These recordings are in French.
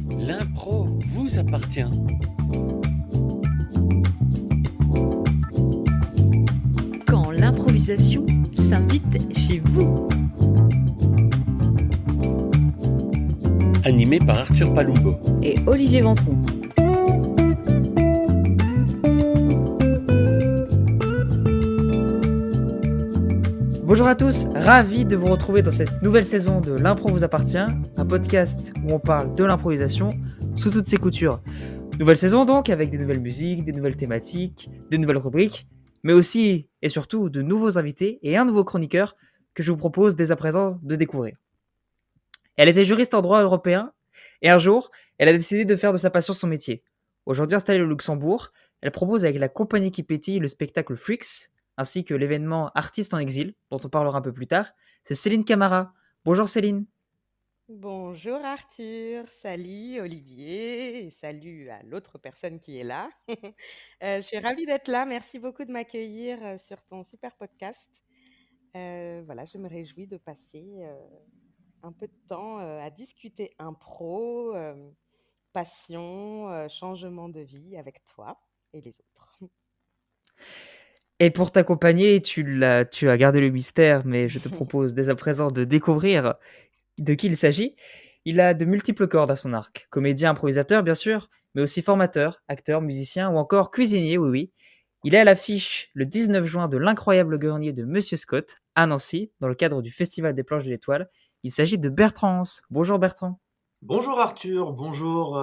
L'impro vous appartient. Quand l'improvisation s'invite chez vous. Animé par Arthur Palumbo. Et Olivier Ventron. Bonjour à tous, ravi de vous retrouver dans cette nouvelle saison de L'impro vous appartient, un podcast où on parle de l'improvisation sous toutes ses coutures. Nouvelle saison donc, avec des nouvelles musiques, des nouvelles thématiques, des nouvelles rubriques, mais aussi et surtout de nouveaux invités et un nouveau chroniqueur que je vous propose dès à présent de découvrir. Elle était juriste en droit européen et un jour, elle a décidé de faire de sa passion son métier. Aujourd'hui installée au Luxembourg, elle propose avec la compagnie qui pétille le spectacle Freaks, ainsi que l'événement Artistes en exil, dont on parlera un peu plus tard. C'est Céline Camara. Bonjour Céline. Bonjour Arthur, salut Olivier, et salut à l'autre personne qui est là. Je suis ravie d'être là, merci beaucoup de m'accueillir sur ton super podcast. Voilà, je me réjouis de passer un peu de temps à discuter impro, passion, changement de vie avec toi et les autres. Et pour t'accompagner, tu as gardé le mystère, mais je te propose dès à présent de découvrir de qui il s'agit. Il a de multiples cordes à son arc. Comédien, improvisateur, bien sûr, mais aussi formateur, acteur, musicien ou encore cuisinier, oui, oui. Il est à l'affiche le 19 juin de l'incroyable grenier de Monsieur Scott, à Nancy, dans le cadre du Festival des planches de l'Étoile. Il s'agit de Bertrand Hans. Bonjour Bertrand. Bonjour Arthur, bonjour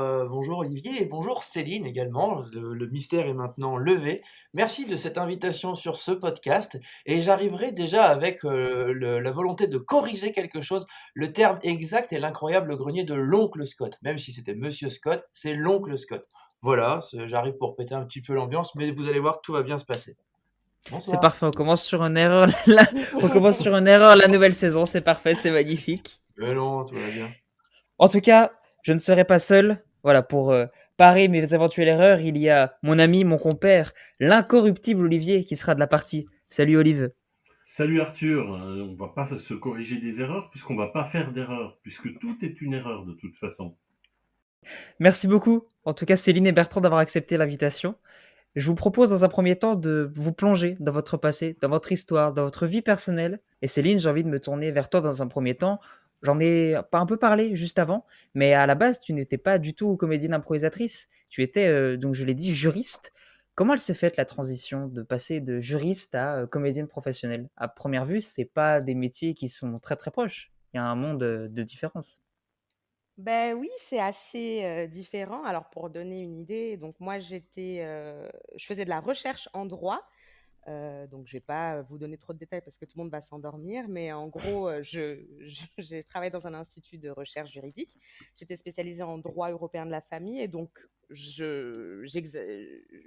Olivier et bonjour Céline également. Le mystère est maintenant levé. Merci de cette invitation sur ce podcast et j'arriverai déjà avec la volonté de corriger quelque chose. Le terme exact est l'incroyable grenier de l'oncle Scott. Même si c'était Monsieur Scott, c'est l'oncle Scott. Voilà, j'arrive pour péter un petit peu l'ambiance, mais vous allez voir, tout va bien se passer. C'est Bonsoir. parfait, on commence sur une erreur. On commence sur une erreur la nouvelle saison, c'est parfait, c'est magnifique. Mais non, tout va bien. En tout cas, je ne serai pas seul. Voilà, pour parer mes éventuelles erreurs, il y a mon ami, mon compère, l'incorruptible Olivier qui sera de la partie. Salut Olive. Salut Arthur, on va pas se corriger des erreurs puisqu'on va pas faire d'erreurs, puisque tout est une erreur de toute façon. Merci beaucoup, en tout cas Céline et Bertrand d'avoir accepté l'invitation. Je vous propose dans un premier temps de vous plonger dans votre passé, dans votre histoire, dans votre vie personnelle. Et Céline, j'ai envie de me tourner vers toi dans un premier temps. J'en ai pas un peu parlé juste avant, mais à la base, tu n'étais pas du tout comédienne improvisatrice. Tu étais, donc je l'ai dit, juriste. Comment elle s'est faite la transition de passer de juriste à comédienne professionnelle? À première vue, c'est pas des métiers qui sont très très proches. Il y a un monde de différence. Ben oui, c'est assez différent. Alors pour donner une idée, donc moi je faisais de la recherche en droit. Donc je vais pas vous donner trop de détails parce que tout le monde va s'endormir, mais en gros, j'ai travaillé dans un institut de recherche juridique. J'étais spécialisée en droit européen de la famille et donc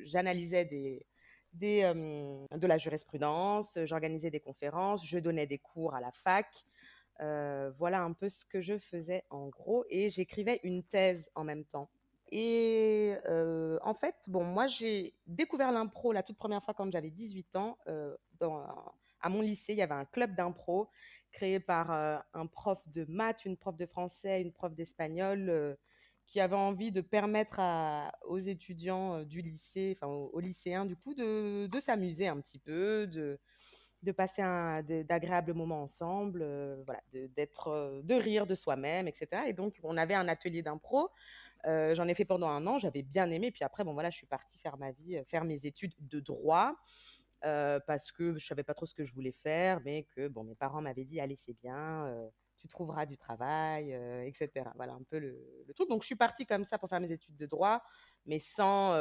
j'analysais de la jurisprudence, j'organisais des conférences, je donnais des cours à la fac. Voilà un peu ce que je faisais en gros et j'écrivais une thèse en même temps. Et en fait, bon, moi, j'ai découvert l'impro la toute première fois quand j'avais 18 ans. À mon lycée, il y avait un club d'impro créé par un prof de maths, une prof de français, une prof d'espagnol qui avait envie de permettre aux étudiants du lycée, enfin aux lycéens du coup, de s'amuser un petit peu, de passer d'agréables moments ensemble, voilà, de rire de soi-même, etc. Et donc, on avait un atelier d'impro. J'en ai fait pendant un an, j'avais bien aimé. Puis après, bon, voilà, je suis partie faire ma vie, faire mes études de droit parce que je ne savais pas trop ce que je voulais faire, mais que bon, mes parents m'avaient dit, allez, c'est bien, tu trouveras du travail, etc. Voilà un peu le truc. Donc, je suis partie comme ça pour faire mes études de droit, mais sans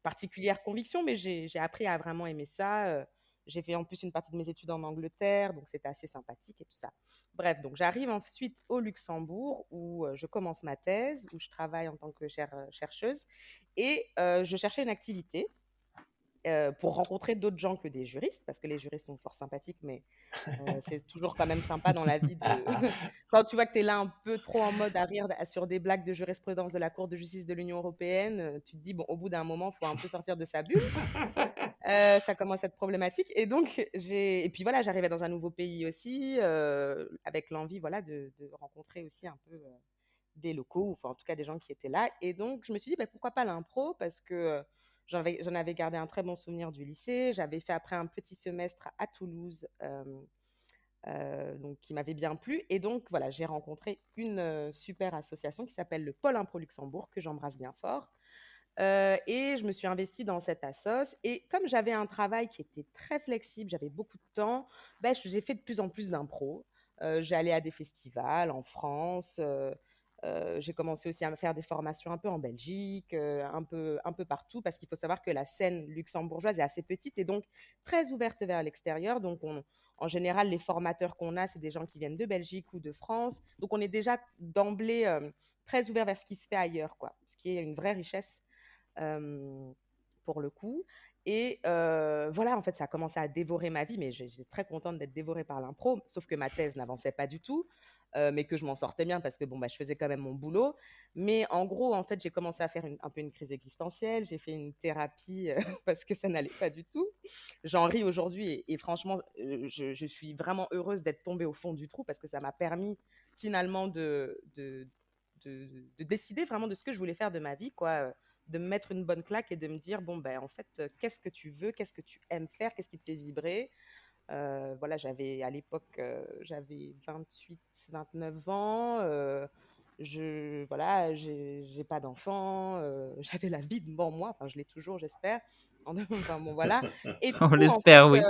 particulière conviction, mais j'ai appris à vraiment aimer ça. J'ai fait en plus une partie de mes études en Angleterre, donc c'était assez sympathique et tout ça. Bref, donc j'arrive ensuite au Luxembourg où je commence ma thèse, où je travaille en tant que chercheuse et je cherchais une activité pour rencontrer d'autres gens que des juristes, parce que les juristes sont fort sympathiques, mais c'est toujours quand même sympa dans la vie de... Quand tu vois que tu es là un peu trop en mode à rire sur des blagues de jurisprudence de la Cour de justice de l'Union européenne, tu te dis, bon, au bout d'un moment, il faut un peu sortir de sa bulle. Ça commence à être problématique. Et donc, et puis voilà, j'arrivais dans un nouveau pays aussi, avec l'envie voilà, de rencontrer aussi un peu des locaux, enfin en tout cas des gens qui étaient là. Et donc je me suis dit, pourquoi pas l'impro, parce que j'en avais gardé un très bon souvenir du lycée. J'avais fait après un petit semestre à Toulouse, donc qui m'avait bien plu. Et donc voilà, j'ai rencontré une super association qui s'appelle le Pôle Impro Luxembourg, que j'embrasse bien fort. Et je me suis investie dans cette assoce. Et comme j'avais un travail qui était très flexible, j'avais beaucoup de temps, j'ai fait de plus en plus d'impro. J'ai allé à des festivals en France. J'ai commencé aussi à me faire des formations un peu en Belgique, un peu partout, parce qu'il faut savoir que la scène luxembourgeoise est assez petite et donc très ouverte vers l'extérieur. Donc, en général, les formateurs qu'on a, c'est des gens qui viennent de Belgique ou de France. Donc, on est déjà d'emblée très ouvert vers ce qui se fait ailleurs, quoi, ce qui est une vraie richesse euh, pour le coup. Et voilà, en fait, ça a commencé à dévorer ma vie, mais j'étais très contente d'être dévorée par l'impro, sauf que ma thèse n'avançait pas du tout, mais que je m'en sortais bien parce que bon, je faisais quand même mon boulot. Mais en gros, en fait, j'ai commencé à faire un peu une crise existentielle, j'ai fait une thérapie parce que ça n'allait pas du tout. J'en ris aujourd'hui et franchement, je suis vraiment heureuse d'être tombée au fond du trou parce que ça m'a permis finalement de décider vraiment de ce que je voulais faire de ma vie, quoi, de me mettre une bonne claque et de me dire, bon, en fait, qu'est-ce que tu veux, qu'est-ce que tu aimes faire, qu'est-ce qui te fait vibrer. Voilà, j'avais à l'époque, j'avais 28, 29 ans. Voilà, j'ai pas d'enfant. J'avais la vie devant moi. Enfin, je l'ai toujours, j'espère. Enfin, bon, voilà. Et du On coup, en fait, l'espère, oui.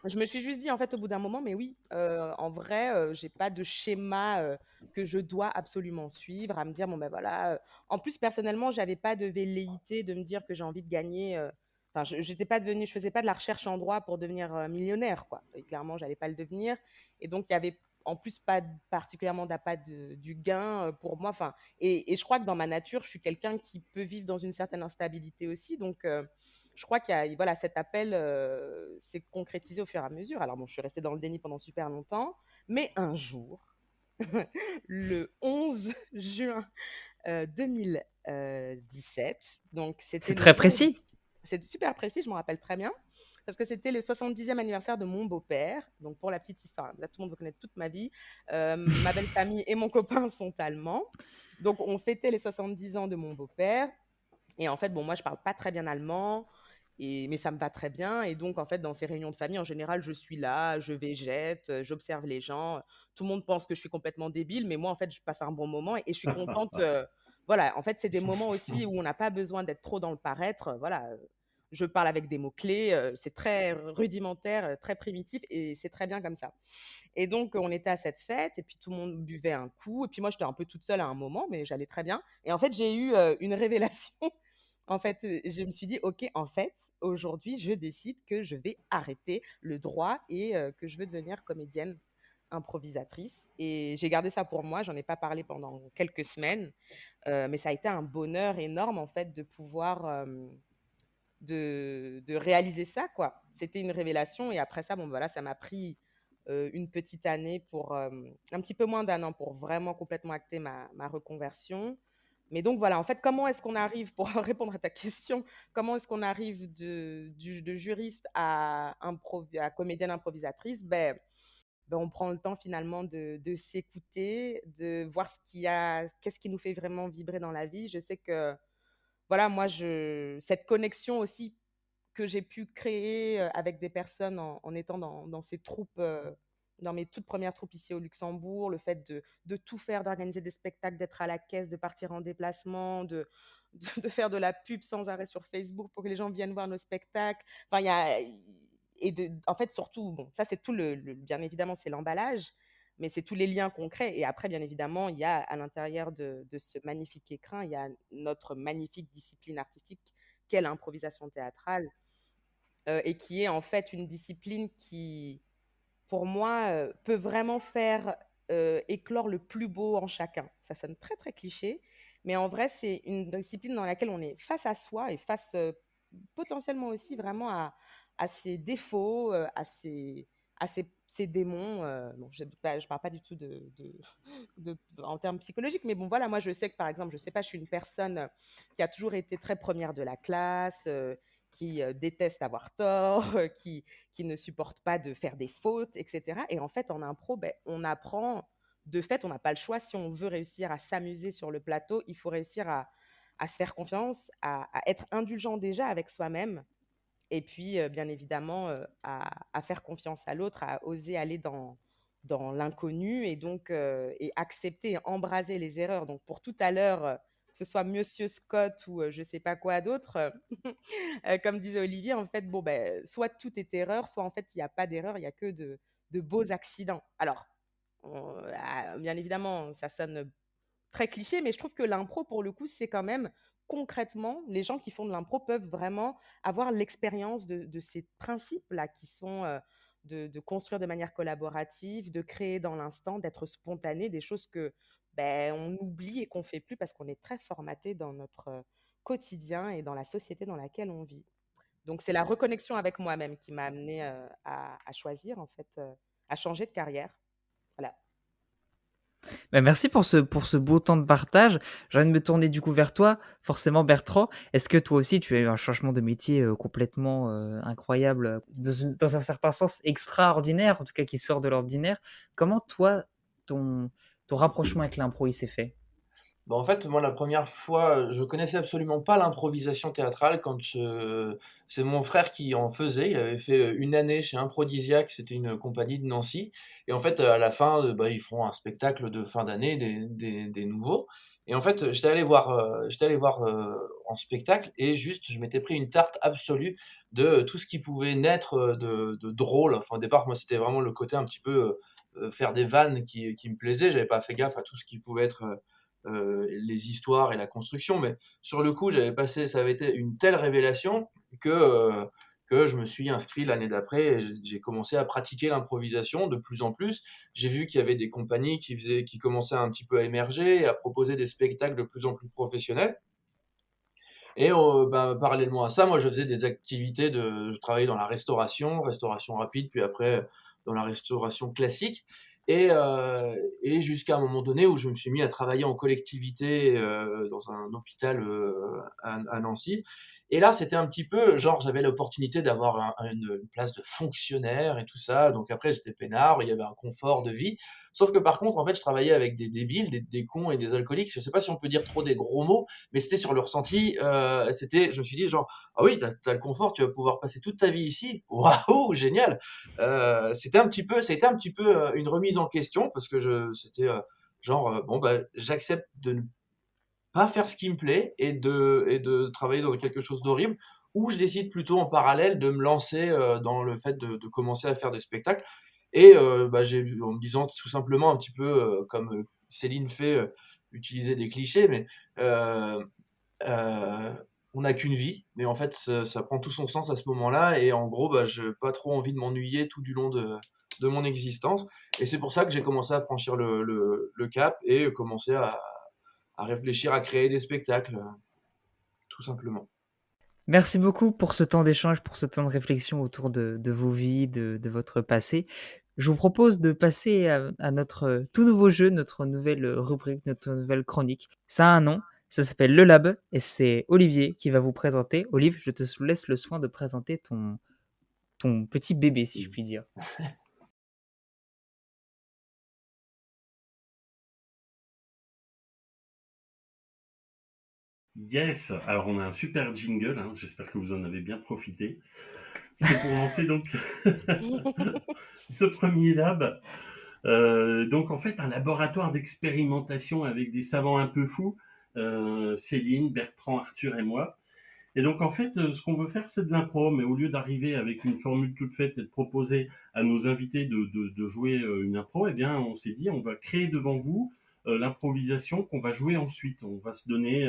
je me suis juste dit, en fait, au bout d'un moment, mais oui, en vrai, j'ai pas de schéma que je dois absolument suivre, à me dire, bon, ben voilà. En plus, personnellement, j'avais pas de velléité de me dire que j'ai envie de gagner. Enfin, j'étais pas devenue, je faisais pas de la recherche en droit pour devenir millionnaire, quoi. Et clairement, j'allais pas le devenir. Et donc, il y avait en plus pas particulièrement d'appât du gain pour moi. Enfin, et je crois que dans ma nature, je suis quelqu'un qui peut vivre dans une certaine instabilité aussi. Donc, je crois qu'il y a, voilà, cet appel s'est concrétisé au fur et à mesure. Alors bon, je suis restée dans le déni pendant super longtemps, mais un jour, le 11 juin 2017, donc c'était C'est le très jour, précis. c'est super précis, je m'en rappelle très bien, parce que c'était le 70e anniversaire de mon beau-père. Donc pour la petite histoire, là, tout le monde va connaître toute ma vie. Ma belle famille et mon copain sont allemands. Donc on fêtait les 70 ans de mon beau-père. Et en fait, bon, moi, je parle pas très bien allemand, mais ça me va très bien. Et donc, en fait, dans ces réunions de famille, en général, je suis là, je végète, j'observe les gens. Tout le monde pense que je suis complètement débile, mais moi, en fait, je passe un bon moment et je suis contente. Voilà, en fait, c'est des moments aussi où on n'a pas besoin d'être trop dans le paraître. Voilà, je parle avec des mots-clés, c'est très rudimentaire, très primitif et c'est très bien comme ça. Et donc, on était à cette fête et puis tout le monde buvait un coup. Et puis moi, j'étais un peu toute seule à un moment, mais j'allais très bien. Et en fait, j'ai eu une révélation. En fait, je me suis dit, OK, en fait, aujourd'hui, je décide que je vais arrêter le droit et que je veux devenir comédienne improvisatrice. Et j'ai gardé ça pour moi. J'en ai pas parlé pendant quelques semaines. Mais ça a été un bonheur énorme, en fait, de pouvoir de réaliser ça, quoi. C'était une révélation. Et après ça, bon, voilà, ça m'a pris une petite année pour, un petit peu moins d'un an pour vraiment complètement acter ma reconversion. Mais donc voilà, en fait, comment est-ce qu'on arrive, pour répondre à ta question, comment est-ce qu'on arrive de juriste à comédienne improvisatrice? On prend le temps finalement de s'écouter, de voir qu'est-ce qui nous fait vraiment vibrer dans la vie. Je sais que, voilà, moi, cette connexion aussi que j'ai pu créer avec des personnes en étant dans ces troupes, dans mes toutes premières troupes ici au Luxembourg, le fait de tout faire, d'organiser des spectacles, d'être à la caisse, de partir en déplacement, de faire de la pub sans arrêt sur Facebook pour que les gens viennent voir nos spectacles. Enfin, en fait, surtout, bon, ça c'est tout bien évidemment, c'est l'emballage, mais c'est tous les liens concrets. Et après, bien évidemment, il y a à l'intérieur de ce magnifique écrin, il y a notre magnifique discipline artistique qu'est l'improvisation théâtrale, et qui est en fait une discipline qui, pour moi, peut vraiment faire éclore le plus beau en chacun. Ça sonne très, très cliché, mais en vrai, c'est une discipline dans laquelle on est face à soi et face potentiellement aussi vraiment à ses défauts, ses démons. Bon, je ne parle pas du tout en termes psychologiques, mais bon, voilà, moi, je sais que, par exemple, je sais pas, je suis une personne qui a toujours été très première de la classe, qui déteste avoir tort, qui ne supporte pas de faire des fautes, etc. Et en fait, en impro, on apprend de fait, on n'a pas le choix. Si on veut réussir à s'amuser sur le plateau, il faut réussir à se faire confiance, à être indulgent déjà avec soi-même et puis, bien évidemment, à faire confiance à l'autre, à oser aller dans l'inconnu et donc et accepter et embraser les erreurs. Donc pour tout à l'heure, que ce soit Monsieur Scott ou je ne sais pas quoi d'autre, comme disait Olivier, en fait, bon, soit tout est erreur, soit en fait, il n'y a pas d'erreur, il y a que de beaux accidents. Alors, bien évidemment, ça sonne très cliché, mais je trouve que l'impro, pour le coup, c'est quand même concrètement, les gens qui font de l'impro peuvent vraiment avoir l'expérience de ces principes-là qui sont de construire de manière collaborative, de créer dans l'instant, d'être spontané, des choses que on oublie et qu'on fait plus parce qu'on est très formaté dans notre quotidien et dans la société dans laquelle on vit. Donc c'est la reconnexion avec moi-même qui m'a amené à choisir en fait, à changer de carrière. Voilà. Bah, merci pour ce beau temps de partage. J'ai envie de me tourner du coup vers toi, forcément Bertrand. Est-ce que toi aussi tu as eu un changement de métier complètement incroyable, dans un certain sens extraordinaire, en tout cas qui sort de l'ordinaire? Comment toi, ton, ton rapprochement avec l'impro il s'est fait? Bah, en fait, moi, la première fois, je connaissais absolument pas l'improvisation théâtrale quand c'est mon frère qui en faisait. Il avait fait, 1 année chez Improdisiaque, c'était une compagnie de Nancy et en fait, à la fin, ils font un spectacle de fin d'année des nouveaux et en fait, j'étais allé voir, en spectacle et juste, je m'étais pris une tarte absolue de tout ce qui pouvait naître, de drôle. Enfin, au départ, moi, c'était vraiment le côté un petit peu, faire des vannes qui me plaisait. J'avais pas fait gaffe à tout ce qui pouvait être, les histoires et la construction, mais sur le coup, ça avait été une telle révélation que, que je me suis inscrit l'année d'après et j'ai commencé à pratiquer l'improvisation de plus en plus. J'ai vu qu'il y avait des compagnies qui commençaient un petit peu à émerger et à proposer des spectacles de plus en plus professionnels. Et parallèlement à ça, moi, je faisais des activités je travaillais dans la restauration rapide, puis après dans la restauration classique. Et jusqu'à un moment donné où je me suis mis à travailler en collectivité dans un hôpital à Nancy. Et là, c'était un petit peu, genre, j'avais l'opportunité d'avoir une place de fonctionnaire et tout ça. Donc après, j'étais peinard, il y avait un confort de vie. Sauf que par contre, en fait, je travaillais avec des débiles, des cons et des alcooliques. Je sais pas si on peut dire trop des gros mots, mais c'était sur le ressenti. Je me suis dit genre, ah oui, t'as le confort, tu vas pouvoir passer toute ta vie ici. Waouh, génial. Ça a été un petit peu une remise en question parce que c'était bon j'accepte de ne pas faire ce qui me plaît et de travailler dans quelque chose d'horrible, ou je décide plutôt en parallèle de me lancer dans le fait de commencer à faire des spectacles. Et en me disant tout simplement un petit peu comme Céline fait, utiliser des clichés, mais euh, euh, on n'a qu'une vie, mais en fait ça prend tout son sens à ce moment-là, et en gros j'ai pas trop envie de m'ennuyer tout du long de mon existence, et c'est pour ça que j'ai commencé à franchir le cap et commencer à réfléchir à créer des spectacles, tout simplement. Merci beaucoup pour ce temps d'échange, pour ce temps de réflexion autour de vos vies, de votre passé. Je vous propose de passer à notre tout nouveau jeu, notre nouvelle rubrique, notre nouvelle chronique. Ça a un nom, ça s'appelle Le Lab et c'est Olivier qui va vous présenter. Olive, je te laisse le soin de présenter ton petit bébé, si je puis dire. Yes, alors on a un super jingle, hein, j'espère que vous en avez bien profité. C'est pour lancer donc ce premier lab. Donc en fait un laboratoire d'expérimentation avec des savants un peu fous, Céline, Bertrand, Arthur et moi. Et donc en fait ce qu'on veut faire c'est de l'impro, mais au lieu d'arriver avec une formule toute faite et de proposer à nos invités de jouer une impro, eh bien on s'est dit on va créer devant vous l'improvisation qu'on va jouer ensuite. On va se donner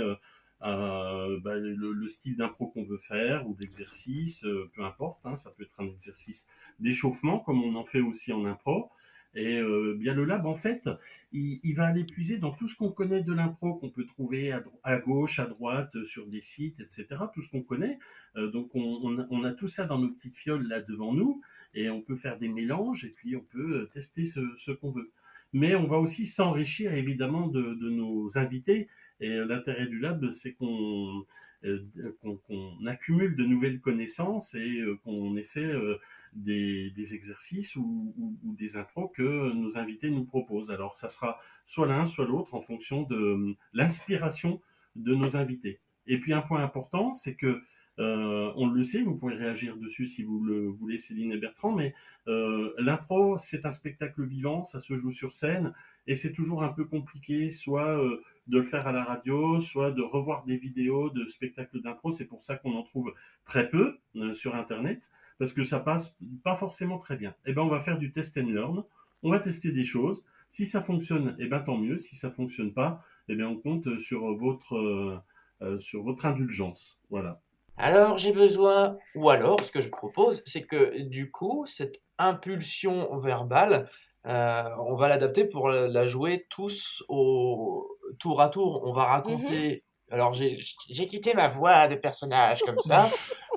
le style d'impro qu'on veut faire ou l'exercice, peu importe, hein, ça peut être un exercice d'échauffement comme on en fait aussi en impro. Et bien le lab en fait, il va aller puiser dans tout ce qu'on connaît de l'impro qu'on peut trouver à gauche, à droite, sur des sites, etc. Tout ce qu'on connaît. Donc on a tout ça dans nos petites fioles là devant nous et on peut faire des mélanges et puis on peut tester ce qu'on veut. Mais on va aussi s'enrichir évidemment de nos invités. Et l'intérêt du lab, c'est qu'on accumule de nouvelles connaissances et qu'on essaie des exercices ou des impros que nos invités nous proposent. Alors, ça sera soit l'un, soit l'autre en fonction de l'inspiration de nos invités. Et puis, un point important, c'est que, on le sait, vous pouvez réagir dessus si vous le voulez, Céline et Bertrand, mais l'impro, c'est un spectacle vivant, ça se joue sur scène, et c'est toujours un peu compliqué, soit de le faire à la radio, soit de revoir des vidéos de spectacles d'impro. C'est pour ça qu'on en trouve très peu sur Internet, parce que ça passe pas forcément très bien. Eh ben, on va faire du test and learn, on va tester des choses. Si ça fonctionne, eh ben, tant mieux. Si ça fonctionne pas, eh bien, on compte sur votre indulgence. Voilà. Alors, j'ai besoin, ou alors, ce que je propose, c'est que du coup, cette impulsion verbale, on va l'adapter pour la jouer tous au tour à tour. On va raconter. Alors, j'ai quitté ma voix de personnage comme ça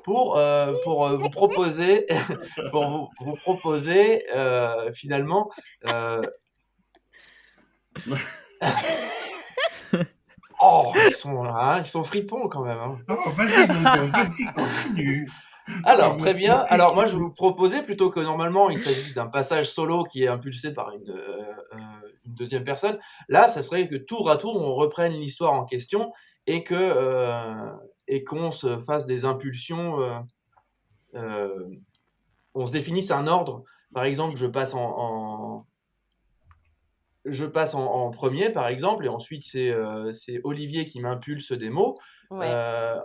pour vous proposer, vous proposer finalement. Oh, ils sont fripons quand même, hein. Oh, vas-y, continue. Alors, très bien. Alors, moi, je vous proposais, plutôt que normalement, il s'agisse d'un passage solo qui est impulsé par une deuxième personne, là, ça serait que tour à tour, on reprenne l'histoire en question et qu'on se fasse des impulsions, on se définisse un ordre. Par exemple, je passe en premier, par exemple, et ensuite c'est Olivier qui m'impulse des mots. Ouais.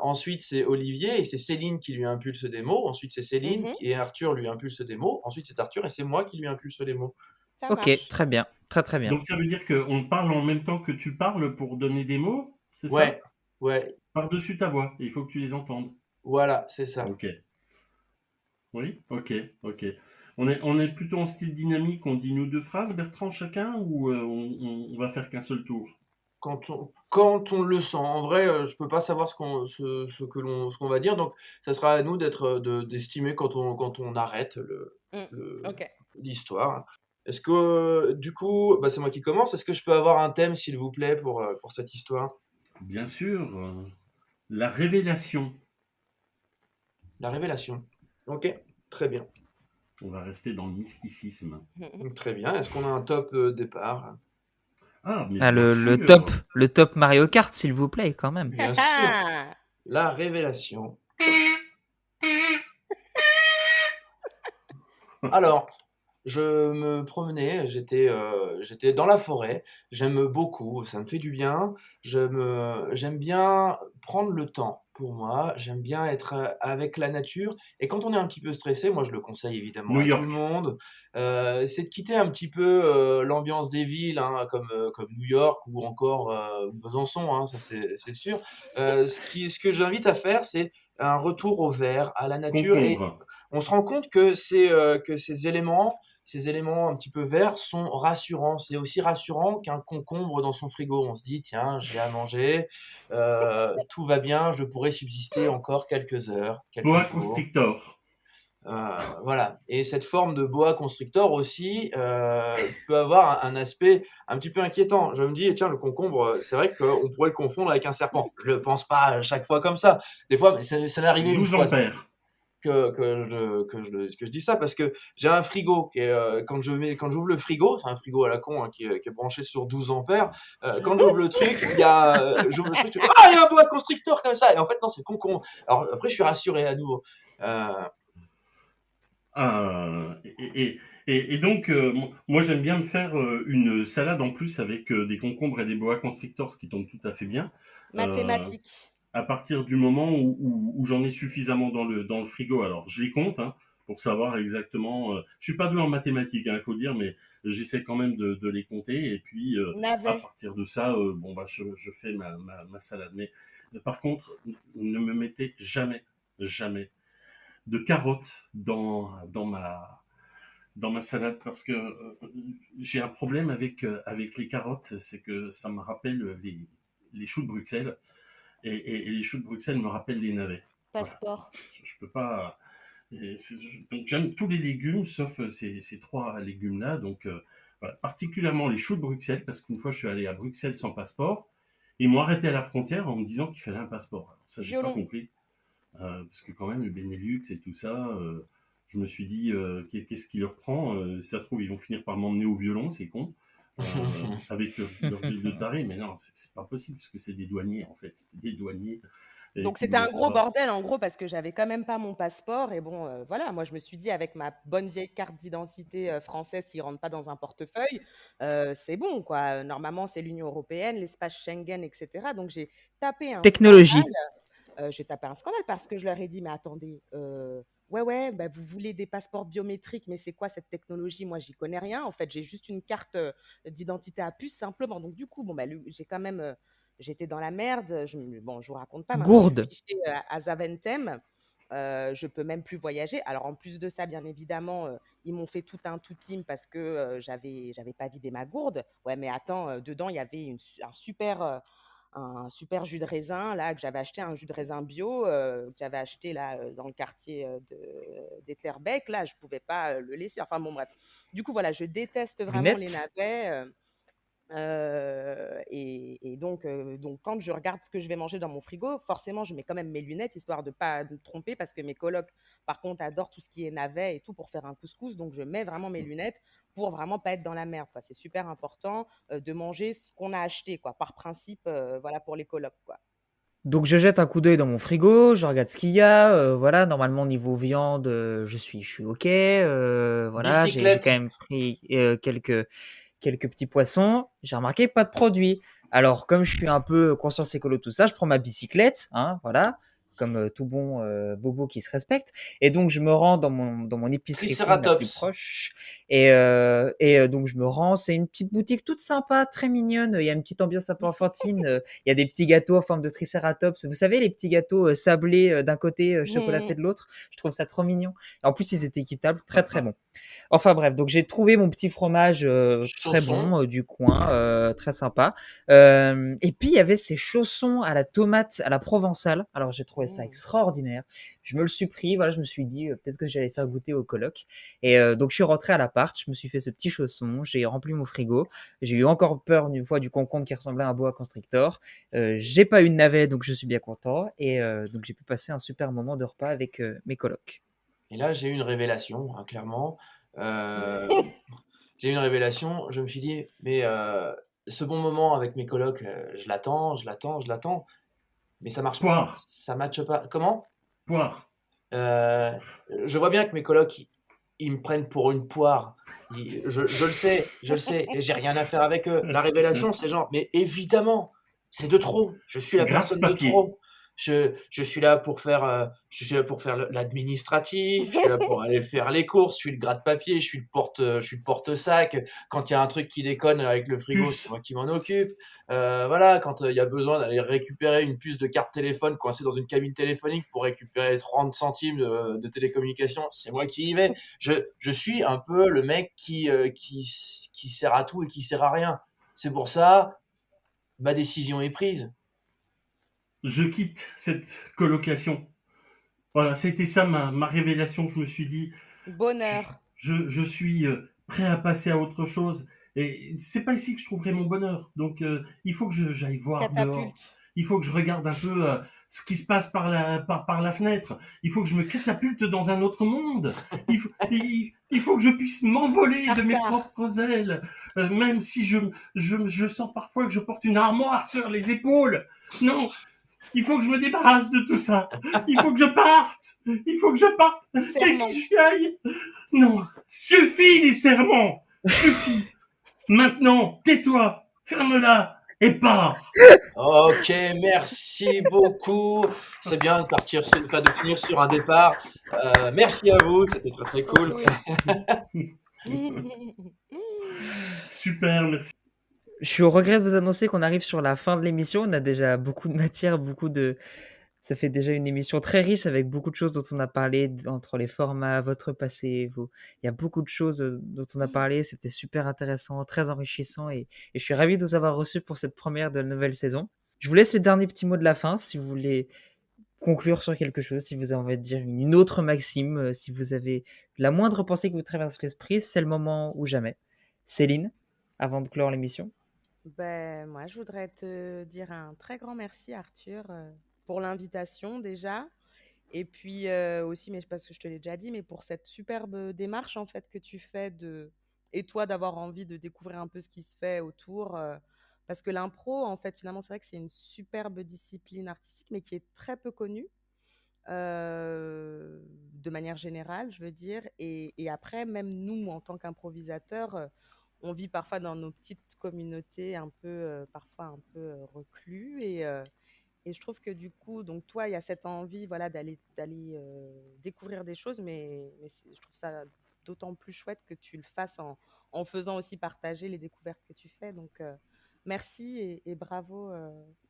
Ensuite c'est Olivier et c'est Céline qui lui impulse des mots. Ensuite c'est Céline et Arthur lui impulse des mots. Ensuite c'est Arthur et c'est moi qui lui impulse les mots. Ça Ok, marche. très bien. Très bien. Donc ça veut dire qu'on parle en même temps que tu parles pour donner des mots, c'est ça? Ouais, Par-dessus ta voix, il faut que tu les entendes. voilà, c'est ça. Ok. Oui, ok. On est plutôt en style dynamique, on dit une ou deux phrases, Bertrand, chacun, ou on va faire qu'un seul tour? Quand on le sent. En vrai, je peux pas savoir ce qu'on va dire, donc ça sera à nous d'estimer quand on arrête Ok. l'histoire. Est-ce que, du coup, c'est moi qui commence. Est-ce que je peux avoir un thème, s'il vous plaît, pour cette histoire? Bien sûr, la révélation. La révélation. Ok, très bien. On va rester dans le mysticisme. Très bien. Est-ce qu'on a un top départ? Ah, mais Ah, bien le sûr. top Mario Kart, s'il vous plaît, quand même. Bien sûr. La révélation. Alors, je me promenais, j'étais dans la forêt. J'aime beaucoup, ça me fait du bien. J'aime bien prendre le temps pour moi. J'aime bien être avec la nature. Et quand on est un petit peu stressé, moi je le conseille évidemment New à tout York. le monde, c'est de quitter un petit peu l'ambiance des villes, hein, comme New York ou encore Besançon, hein, ça c'est sûr. Ce que j'invite à faire, c'est un retour au vert, à la nature. Et Concombre. on se rend compte que ces éléments un petit peu verts sont rassurants. C'est aussi rassurant qu'un concombre dans son frigo. On se dit, tiens, j'ai à manger, tout va bien, je pourrais subsister encore quelques heures, quelques Boa jours. constrictor. Voilà. Et cette forme de boa constrictor aussi peut avoir un aspect un petit peu inquiétant. Je me dis, tiens, le concombre, c'est vrai qu'on pourrait le confondre avec un serpent. Je le pense pas à chaque fois comme ça. Des fois, mais ça m'est arrivé une 12 fois ampères. que je dis ça, parce que j'ai un frigo qui est, quand j'ouvre le frigo, c'est un frigo à la con, hein, qui est branché sur 12 ampères. Quand j'ouvre le truc, il y a il y a un boa constrictor comme ça, et en fait non, c'est le concombre. Alors après je suis rassuré à nouveau. Et donc, moi j'aime bien me faire une salade en plus avec des concombres et des boa constrictors, ce qui tombe tout à fait bien. Mathématiques. À partir du moment où j'en ai suffisamment dans le frigo. Alors, je les compte, hein, pour savoir exactement. Je suis pas doué en mathématiques, hein, il faut dire, mais j'essaie quand même de les compter. Et puis, à partir de ça, je fais ma salade. Mais par contre, ne me mettez jamais de carottes dans ma salade, parce que j'ai un problème avec les carottes, c'est que ça me rappelle les choux de Bruxelles. Et les choux de Bruxelles me rappellent les navets. Passeport. Voilà. Je peux pas. Donc j'aime tous les légumes sauf ces trois légumes-là. Donc voilà. Particulièrement les choux de Bruxelles, parce qu'une fois je suis allé à Bruxelles sans passeport. Ils m'ont arrêté à la frontière en me disant qu'il fallait un passeport. Alors ça, j'ai pas compris. Parce que quand même le Benelux et tout ça, Je me suis dit, qu'est-ce qui leur prend Si ça se trouve, ils vont finir par m'emmener au violon, c'est con. Avec leur ville de taré, mais non, c'est pas possible, parce que c'est des douaniers, en fait. C'était des douaniers. Et Donc qui c'était un voulaient gros savoir. bordel en gros parce que j'avais quand même pas mon passeport et bon voilà, moi je me suis dit avec ma bonne vieille carte d'identité française qui rentre pas dans un portefeuille, c'est bon quoi. Normalement c'est l'Union européenne, l'espace Schengen, etc. Donc Technologie. J'ai tapé un scandale parce que je leur ai dit mais attendez, ouais bah, vous voulez des passeports biométriques mais c'est quoi cette technologie? Moi j'y connais rien. En fait j'ai juste une carte d'identité à puce simplement. Donc du coup bon bah j'ai quand même j'étais dans la merde. Bon, je vous raconte pas. Maintenant, je suis Gourde. fichée à Zaventem. Je peux même plus voyager. Alors, en plus de ça, bien évidemment, ils m'ont fait tout un tout team parce que j'avais pas vidé ma gourde. Ouais, mais attends, dedans, il y avait un super jus de raisin là que j'avais acheté, un jus de raisin bio que j'avais acheté là dans le quartier d'Etterbeek. Là, je pouvais pas le laisser. Enfin bon, bref. Du coup, voilà, je déteste vraiment les Lunettes. navets. Et donc, quand je regarde ce que je vais manger dans mon frigo, forcément, je mets quand même mes lunettes histoire de ne pas me tromper parce que mes colocs, par contre, adorent tout ce qui est navet et tout pour faire un couscous. Donc, je mets vraiment mes lunettes pour vraiment pas être dans la merde, quoi. C'est super important de manger ce qu'on a acheté, quoi, par principe, voilà, pour les colocs, quoi. Donc je jette un coup d'œil dans mon frigo, je regarde ce qu'il y a. Voilà, normalement niveau viande, je suis ok. Voilà, j'ai quand Bicyclette. même pris quelques petits poissons. J'ai remarqué pas de produits. Alors comme je suis un peu conscience écolo tout ça, je prends ma bicyclette, hein, voilà, comme tout bon bobo qui se respecte. Et donc je me rends dans mon épicerie fine la plus Triceratops. proche. Donc je me rends. C'est une petite boutique toute sympa, très mignonne. Il y a une petite ambiance un peu enfantine. Il y a des petits gâteaux en forme de triceratops. Vous savez les petits gâteaux sablés d'un côté, chocolatés de l'autre. Je trouve ça trop mignon. En plus ils étaient équitables, très très bon. Enfin bref, donc j'ai trouvé mon petit fromage très Chausson. bon du coin, très sympa. Et puis il y avait ces chaussons à la tomate, à la provençale. Alors j'ai trouvé ça extraordinaire. Je me le suis pris, voilà, je me suis dit peut-être que j'allais faire goûter au coloc. Et donc je suis rentré à l'appart, je me suis fait ce petit chausson, j'ai rempli mon frigo. J'ai eu encore peur une fois du concombre qui ressemblait à un boa constrictor. J'ai pas eu de navet, donc je suis bien content. Et donc j'ai pu passer un super moment de repas avec mes colocs. Et là, j'ai eu une révélation, hein, clairement. Euh, j'ai eu une révélation. Je me suis dit, mais ce bon moment avec mes colocs, je l'attends, je l'attends, je l'attends. Mais ça marche pas, Poire. ça matche pas. Comment? Poire. Euh, je vois bien que mes colocs, ils me prennent pour une poire. Je le sais, et j'ai rien à faire avec eux. La révélation, c'est genre, mais évidemment, c'est de trop. Je suis la personne de Gratte-papier. trop. Je suis là pour faire, je suis là pour faire l'administratif. Je suis là pour aller faire les courses. Je suis le gratte-papier. Je suis le porte-sac. Quand il y a un truc qui déconne avec le frigo, c'est Puce. moi qui m'en occupe. Voilà, quand il y a besoin d'aller récupérer une puce de carte téléphone coincée dans une cabine téléphonique pour récupérer 30 centimes de télécommunication, c'est moi qui y vais. Je suis un peu le mec qui sert à tout et qui sert à rien. C'est pour ça, ma décision est prise. Je quitte cette colocation. Voilà, c'était ça ma révélation. Je me suis dit, je, Bonheur. je suis prêt à passer à autre chose. Et c'est pas ici que je trouverai mon bonheur. Donc, il faut que j'aille voir dehors. Catapulte. Il faut que je regarde un peu ce qui se passe par la fenêtre. Il faut que je me catapulte dans un autre monde. Il faut que je puisse m'envoler de mes Tartare. propres ailes. Même si je sens parfois que je porte une armoire sur les épaules. Non, il faut que je me débarrasse de tout ça. Il faut que je parte. Il faut que je parte et que Serment. j'y aille. Non, suffit les serments. Suffit. Maintenant, tais-toi, ferme-la et pars. Ok, merci beaucoup. C'est bien de partir, enfin, de finir sur un départ. Merci à vous, c'était très très cool. Super, merci. Je suis au regret de vous annoncer qu'on arrive sur la fin de l'émission. On a déjà beaucoup de matière, ça fait déjà une émission très riche avec beaucoup de choses dont on a parlé entre les formats, votre passé, il y a beaucoup de choses dont on a parlé. C'était super intéressant, très enrichissant et je suis ravi de vous avoir reçu pour cette première de la nouvelle saison. Je vous laisse les derniers petits mots de la fin si vous voulez conclure sur quelque chose, si vous avez envie de dire une autre maxime, si vous avez la moindre pensée qui vous traverse l'esprit, c'est le moment ou jamais. Céline, avant de clore l'émission. Ben, moi, je voudrais te dire un très grand merci, Arthur, pour l'invitation déjà. Et puis aussi, mais parce que je te l'ai déjà dit, mais pour cette superbe démarche en fait que tu fais et toi d'avoir envie de découvrir un peu ce qui se fait autour. Parce que l'impro, en fait, finalement, c'est vrai que c'est une superbe discipline artistique, mais qui est très peu connue de manière générale, je veux dire. Et après, même nous, en tant qu'improvisateurs, on vit parfois dans nos petites communautés un peu, parfois un peu reclus. Et je trouve que du coup, donc toi, il y a cette envie, voilà, d'aller découvrir des choses, mais je trouve ça d'autant plus chouette que tu le fasses en faisant aussi partager les découvertes que tu fais. Donc, merci et bravo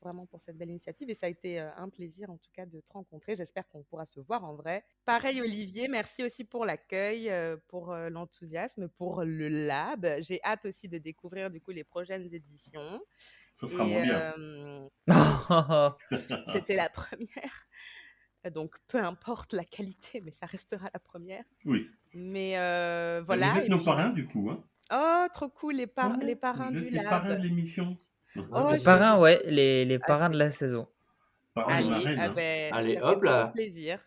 vraiment pour cette belle initiative. Et ça a été un plaisir en tout cas de te rencontrer. J'espère qu'on pourra se voir en vrai. Pareil Olivier, merci aussi pour l'accueil, pour l'enthousiasme, pour le lab. J'ai hâte aussi de découvrir du coup les prochaines éditions. Ça sera moins bien. C'était la première. Donc, peu importe la qualité, mais ça restera la première. Oui. Mais voilà. Vous êtes nos parrains, du coup. Hein. Oh, trop cool, les parrains Vous du êtes les lab. parrains de l'émission. Oh, Les parrains, ouais, les parrains de c'est- la saison. Parrains et Allez, marraines. Hein. Allez, ça fait hop trop là. plaisir.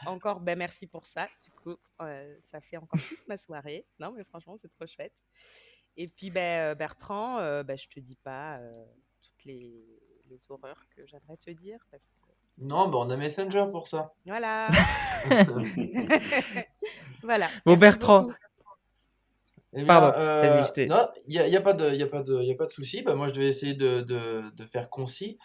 Encore, merci pour ça. Du coup, ça fait encore plus ma soirée. Non, mais franchement, c'est trop chouette. Et puis, Bertrand, je te dis pas toutes les horreurs que j'aimerais te dire parce que Non, on a Messenger pour ça. voilà. Voilà. Bon, Merci Bertrand, beaucoup. Eh bien, pardon, vas-y, je t'ai. non, il y a pas de souci. Bah, moi, je vais essayer de faire concis.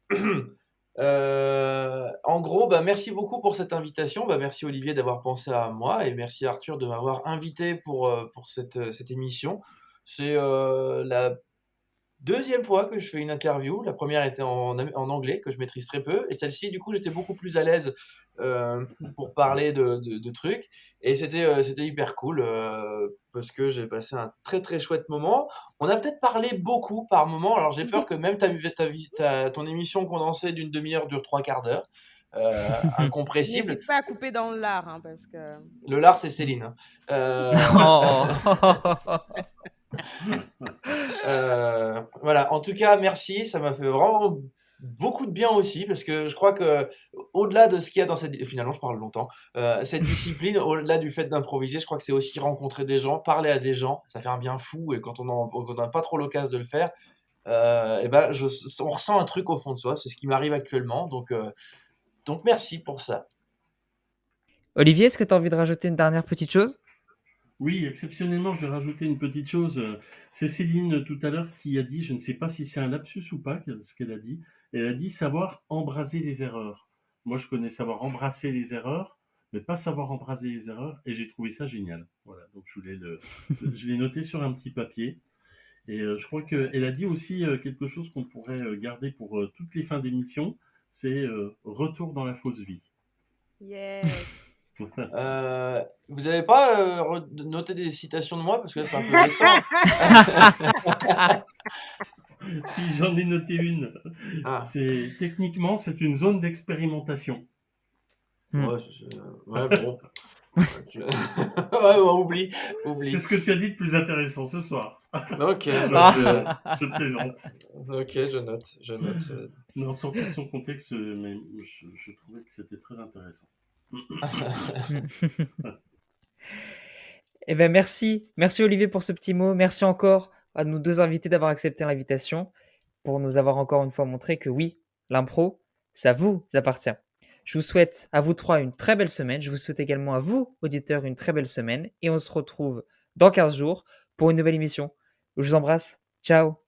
En gros, merci beaucoup pour cette invitation. Merci Olivier d'avoir pensé à moi et merci Arthur de m'avoir invité pour cette émission. C'est la deuxième fois que je fais une interview. La première était en anglais, que je maîtrise très peu. Et celle-ci, du coup, j'étais beaucoup plus à l'aise pour parler de trucs. Et c'était hyper cool parce que j'ai passé un très très chouette moment. On a peut-être parlé beaucoup par moment. Alors j'ai peur que même ton émission condensée d'une demi-heure dure 3/4 d'heure. Incompressible. N'hésite pas à couper dans le lard, hein, parce que. Le lard, c'est Céline. Hein. Oh. Voilà, en tout cas, merci. Ça m'a fait vraiment beaucoup de bien aussi parce que je crois que au-delà de ce qu'il y a dans finalement, je parle longtemps. Cette discipline, au-delà du fait d'improviser, je crois que c'est aussi rencontrer des gens, parler à des gens. Ça fait un bien fou et quand on n'a pas trop l'occasion de le faire, on ressent un truc au fond de soi. C'est ce qui m'arrive actuellement. Donc merci pour ça. Olivier, est-ce que tu as envie de rajouter une dernière petite chose? Oui, exceptionnellement, je vais rajouter une petite chose. C'est Céline tout à l'heure qui a dit, je ne sais pas si c'est un lapsus ou pas, ce qu'elle a dit. Elle a dit savoir embraser les erreurs. Moi, je connais savoir embrasser les erreurs, mais pas savoir embraser les erreurs, et j'ai trouvé ça génial. Voilà, donc je l'ai noté sur un petit papier. Et je crois qu'elle a dit aussi quelque chose qu'on pourrait garder pour toutes les fins d'émission, c'est retour dans la fausse vie. Yes. Vous n'avez pas noté des citations de moi parce que là, c'est un peu vexant. Si j'en ai noté une, techniquement c'est une zone d'expérimentation. Ouais, bon. Ouais, oublie. C'est ce que tu as dit de plus intéressant ce soir. Ok, je plaisante. Ok, je note. Non, sorti de son contexte, mais je trouvais que c'était très intéressant. Eh ben merci Olivier pour ce petit mot. Merci encore à nos deux invités d'avoir accepté l'invitation pour nous avoir encore une fois montré que oui, l'impro, ça vous appartient. Je vous souhaite à vous trois une très belle semaine. Je vous souhaite également à vous, auditeurs, une très belle semaine. Et on se retrouve dans 15 jours pour une nouvelle émission. Je vous embrasse. Ciao.